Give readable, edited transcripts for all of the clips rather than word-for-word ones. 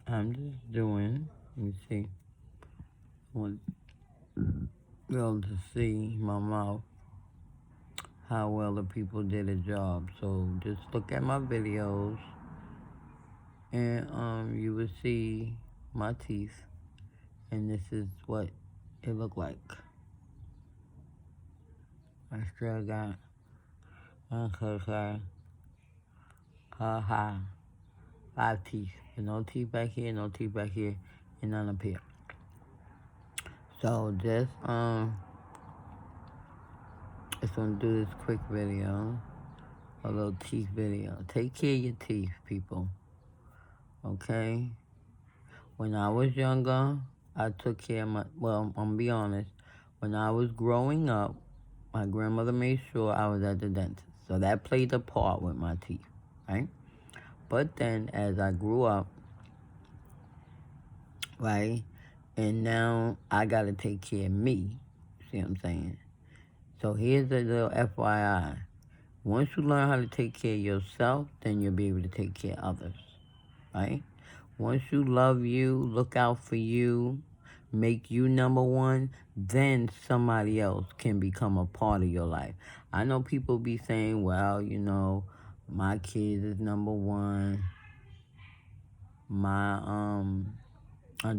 I'm just doing, let me see, I want y'all to see my mouth, how well the people did a job. So just look at my videos and you will see my teeth, and this is what it looked like. I still got, okay, ha, 5 teeth. And no teeth back here, no teeth back here, and none up here. So just gonna do this quick video, a little teeth video. Take care of your teeth, people. Okay? When I was younger, I took care of well, I'm gonna be honest. When I was growing up, my grandmother made sure I was at the dentist. So that played a part with my teeth, right? But then as I grew up, right, and now I gotta take care of me. See what I'm saying? So here's a little FYI. Once you learn how to take care of yourself, then you'll be able to take care of others, right? Once you love you, look out for you, make you number one, then somebody else can become a part of your life. I know people be saying, well, my kids is number one.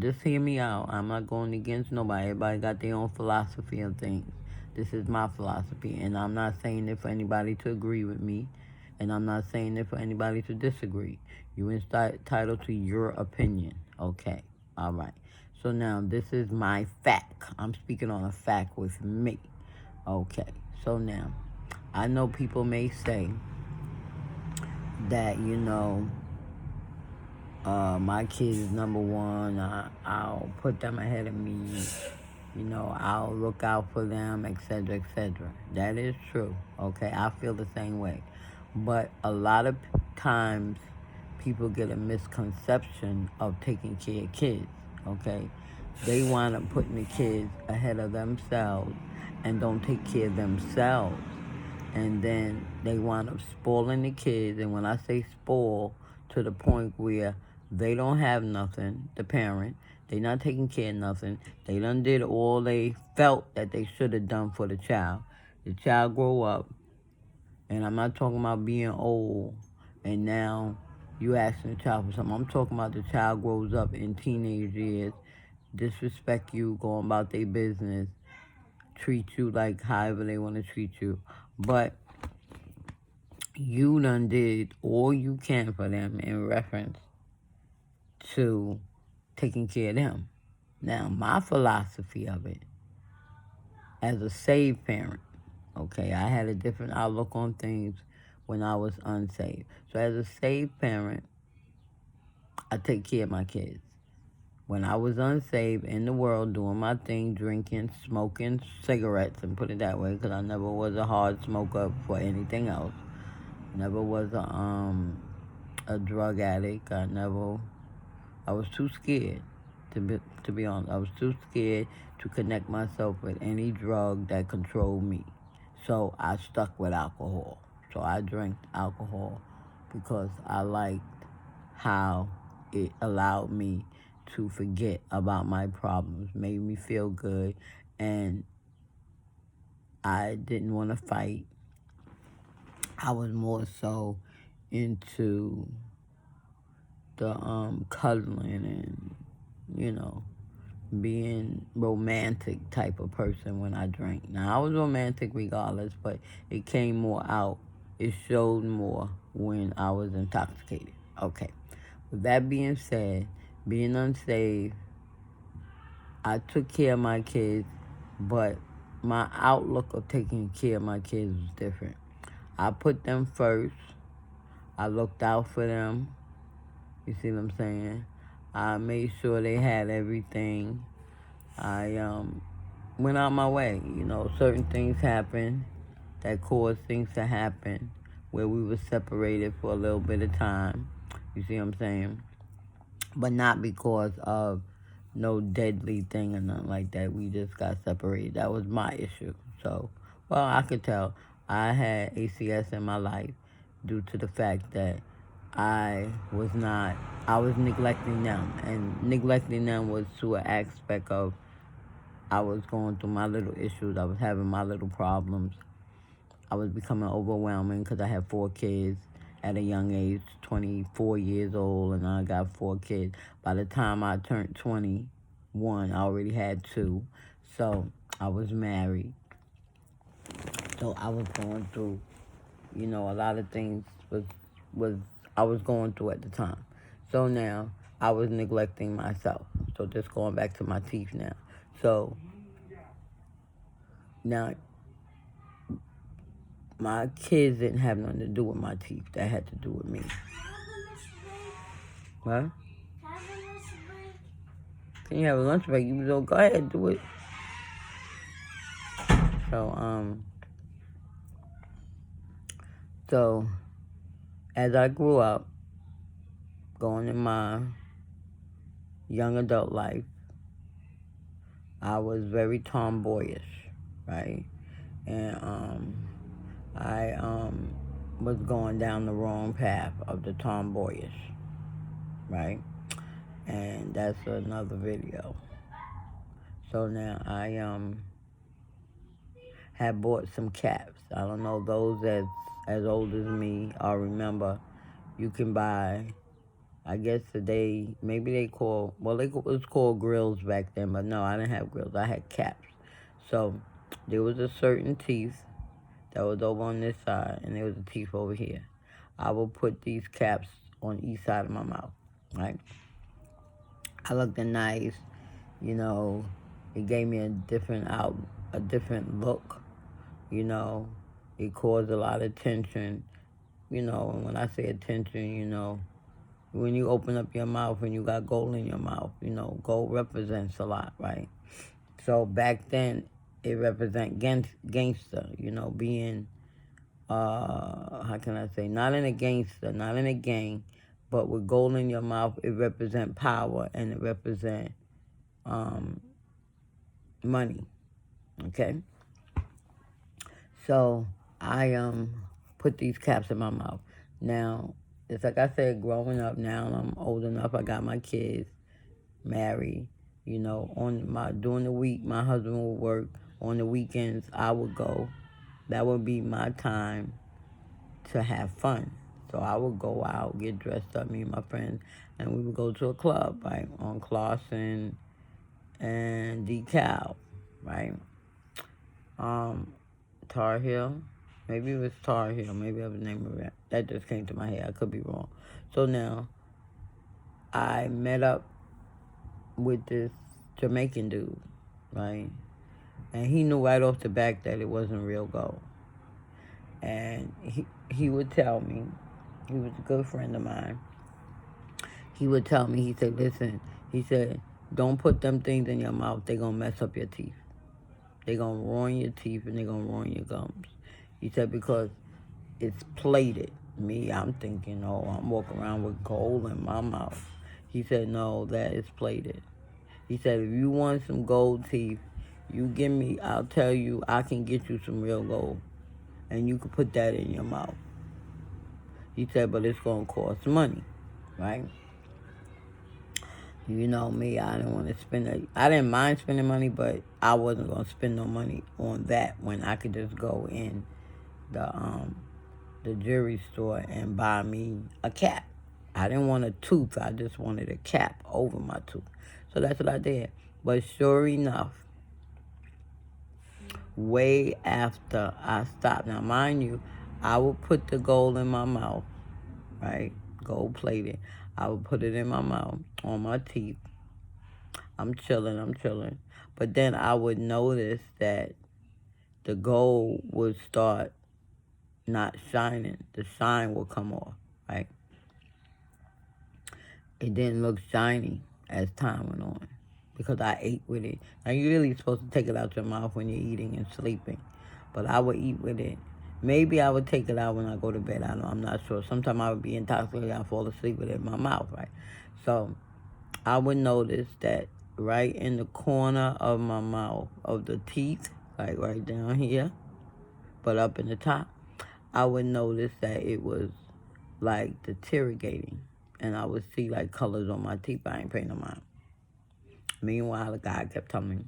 Just hear me out. I'm not going against nobody. Everybody got their own philosophy of things. This is my philosophy, and I'm not saying it for anybody to agree with me, and I'm not saying it for anybody to disagree. You entitled to your opinion. Okay, all right. So now this is my fact. I'm speaking on a fact with me. Okay, so now I know people may say that my kids is number one. I'll put them ahead of me. I'll look out for them, etc., etc. That is true. Okay, I feel the same way. But a lot of times, people get a misconception of taking care of kids. Okay, they wind up putting the kids ahead of themselves and don't take care of themselves. And then they wind up spoiling the kids. And when I say spoil, to the point where they don't have nothing, the parent, they not taking care of nothing. They done did all they felt that they should have done for the child. The child grow up, and I'm not talking about being old, and now you asking the child for something. I'm talking about the child grows up in teenage years, disrespect you, going about their business, treat you like however they want to treat you. But you done did all you can for them in reference to taking care of them. Now, my philosophy of it, as a saved parent, okay, I had a different outlook on things when I was unsaved. So as a saved parent, I take care of my kids. When I was unsaved in the world, doing my thing, drinking, smoking cigarettes, and put it that way, because I never was a hard smoker for anything else. Never was a drug addict. I was too scared, to be honest. I was too scared to connect myself with any drug that controlled me. So I stuck with alcohol. So I drank alcohol because I liked how it allowed me to forget about my problems, made me feel good, and I didn't want to fight. I was more so into the cuddling and, being romantic type of person when I drank. Now, I was romantic regardless, but it came more out. It showed more when I was intoxicated. Okay. With that being said, being unsaved, I took care of my kids, but my outlook of taking care of my kids was different. I put them first. I looked out for them. You see what I'm saying? I made sure they had everything. I went out my way. Certain things happened that caused things to happen where we were separated for a little bit of time. You see what I'm saying? But not because of no deadly thing or nothing like that. We just got separated. That was my issue. So, I could tell I had ACS in my life due to the fact that I was not, I was neglecting them. And neglecting them was to an aspect of I was going through my little issues. I was having my little problems. I was becoming overwhelming because I had 4 kids at a young age, 24 years old, and I got 4 kids. By the time I turned 21, I already had 2. So I was married. So I was going through, a lot of things was I was going through at the time. So now I was neglecting myself. So just going back to my teeth now. So now my kids didn't have nothing to do with my teeth. That had to do with me. What? Can you have a lunch break? You don't go ahead, do it. So as I grew up, going in my young adult life, I was very tomboyish, right? And I was going down the wrong path of the tomboyish, right? And that's another video. So now I had bought some caps. I don't know, those as old as me or remember, you can buy, I guess today, maybe it was called grills back then, but no, I didn't have grills. I had caps. So there was a certain teeth that was over on this side, and there was a teeth over here. I would put these caps on each side of my mouth, right? I looked nice, it gave me a different look, it caused a lot of tension, and when I say attention, when you open up your mouth and you got gold in your mouth, gold represents a lot, right? So back then, it represent gangster, being, how can I say, not in a gangster, not in a gang, but with gold in your mouth, it represent power and it represent money, okay? So I put these caps in my mouth. Now, it's like I said, growing up now, I'm old enough, I got my kids, married, during the week, my husband would work. On the weekends, I would go. That would be my time to have fun. So I would go out, get dressed up, me and my friends, and we would go to a club, right, on Clausen and DeKalb, right? Tar Heel. Maybe it was Tar Heel. Maybe that was the name of it. That just came to my head. I could be wrong. So now, I met up with this Jamaican dude, right? And he knew right off the back that it wasn't real gold. And he would tell me, he was a good friend of mine, he would tell me, he said, listen, he said, don't put them things in your mouth, they're going to mess up your teeth. They're going to ruin your teeth and they're going to ruin your gums. He said, because it's plated. Me, I'm thinking, I'm walking around with gold in my mouth. He said, no, that is plated. He said, if you want some gold teeth, you give me, I'll tell you, I can get you some real gold. And you can put that in your mouth. He said, but it's going to cost money, right? You know me, I didn't want to spend it. I didn't mind spending money, but I wasn't going to spend no money on that when I could just go in the jewelry store and buy me a cap. I didn't want a tooth. I just wanted a cap over my tooth. So that's what I did. But sure enough, way after I stopped. Now, mind you, I would put the gold in my mouth, right? Gold plated. I would put it in my mouth, on my teeth. I'm chilling. But then I would notice that the gold would start not shining. The shine would come off, right? It didn't look shiny as time went on because I ate with it. Now, you're really supposed to take it out your mouth when you're eating and sleeping, but I would eat with it. Maybe I would take it out when I go to bed. I'm not sure. Sometimes I would be intoxicated. I'd fall asleep with it in my mouth, right? So I would notice that right in the corner of my mouth, of the teeth, like right down here, but up in the top, I would notice that it was like deteriorating, and I would see like colors on my teeth. I ain't paying no mind. Meanwhile, the guy kept telling me,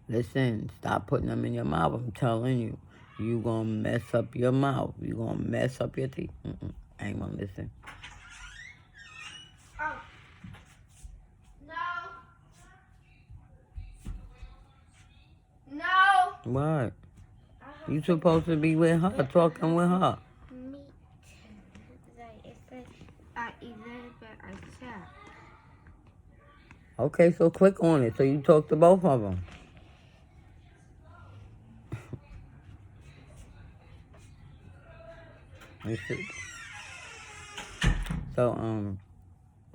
listen, stop putting them in your mouth. I'm telling you, you gonna mess up your mouth. You gonna mess up your teeth. I ain't gonna listen. Oh, no. No. What? You supposed to be with her, talking with her. Me too. It says at 11 I chat. Okay, so click on it so you talk to both of them. So,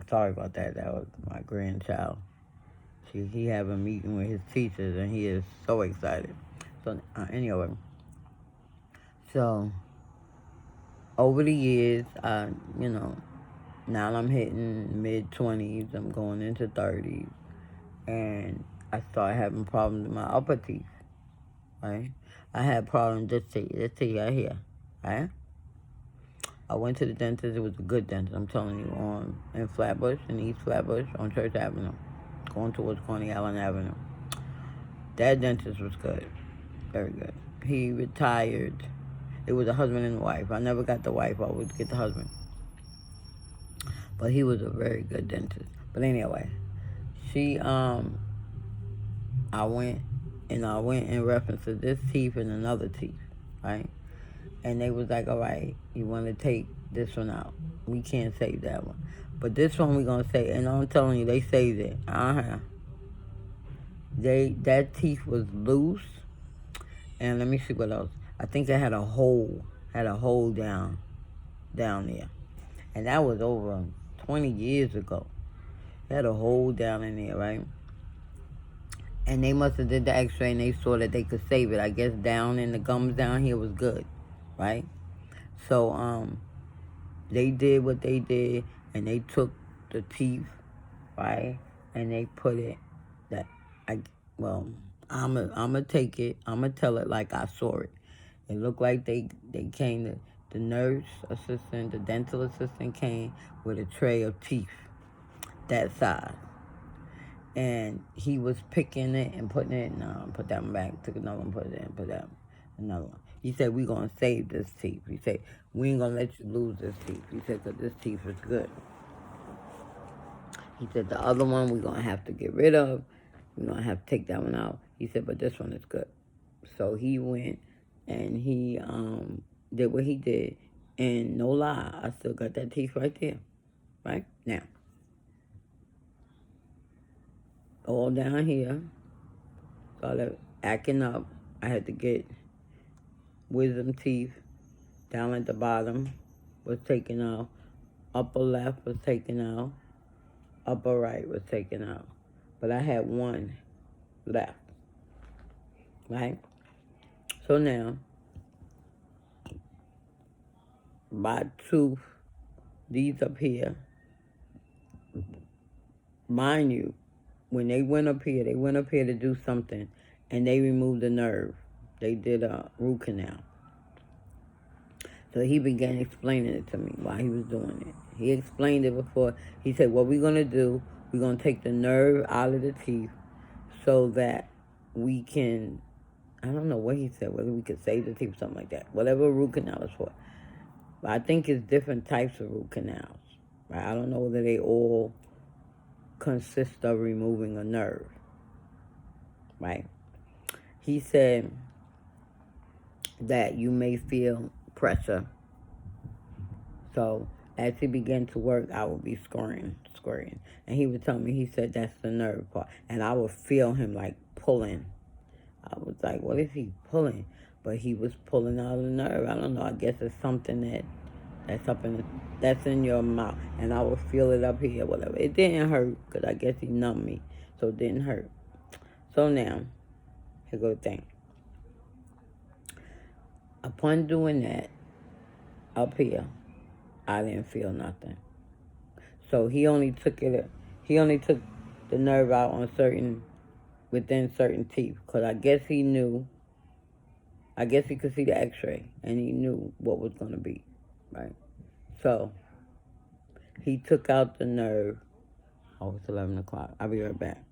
sorry about that. That was my grandchild. He have a meeting with his teachers, and he is so excited. So, anyway, so over the years, now I'm hitting mid-20s. I'm going into 30s, and I started having problems with my upper teeth. Right? I had problems this teeth right here. Right? I went to the dentist. It was a good dentist. I'm telling you, in Flatbush, in East Flatbush, on Church Avenue, going towards Coney Island Avenue. That dentist was good, very good. He retired. It was a husband and wife. I never got the wife. I always get the husband. But he was a very good dentist. But anyway, I went in reference to this teeth and another teeth, right? And they was like, all right, you want to take this one out. We can't save that one. But this one we going to save. And I'm telling you, they saved it. That teeth was loose. And let me see what else. I think it had a hole down there. And that was over 20 years ago. It had a hole down in there, right? And they must have did the x-ray and they saw that they could save it. I guess down in the gums down here was good, right? So, they did what they did, and they took the teeth, right? And they put it, I'ma take it, I'ma tell it like I saw it. It looked like they came, the nurse assistant, the dental assistant came with a tray of teeth, that size. And he was picking it and putting it, no, put that one back, took another one, put it in, put that one, another one. He said, we gonna save this teeth. He said, we ain't gonna let you lose this teeth. He said, because this teeth is good. He said, the other one we gonna have to get rid of. We're gonna have to take that one out. He said, but this one is good. So he went and he did what he did. And no lie, I still got that teeth right there. Right? Now, all down here, started acting up. I had to get wisdom teeth. Down at the bottom was taken out. Upper left was taken out. Upper right was taken out. But I had one left. Right? So now, my tooth, these up here, mind you, when they went up here to do something, and they removed the nerve. They did a root canal. So he began explaining it to me while he was doing it. He explained it before. He said, what we're going to do, we're going to take the nerve out of the teeth so that we can, I don't know what he said, whether we could save the teeth or something like that. Whatever a root canal is for. But I think it's different types of root canals. Right? I don't know whether they all consist of removing a nerve. Right? He said that you may feel pressure. So as he began to work, I would be squirting. And he would tell me, he said, that's the nerve part. And I would feel him like pulling. I was like, what is he pulling? But he was pulling out the nerve. I don't know. I guess it's something that's in your mouth. And I would feel it up here, whatever. It didn't hurt because I guess he numbed me. So it didn't hurt. So now, here goes the thing. Upon doing that, up here, I didn't feel nothing. So he only took the nerve out on within certain teeth. Because I guess he could see the x-ray. And he knew what was going to be, right? So he took out the nerve. Oh, it's 11 o'clock. I'll be right back.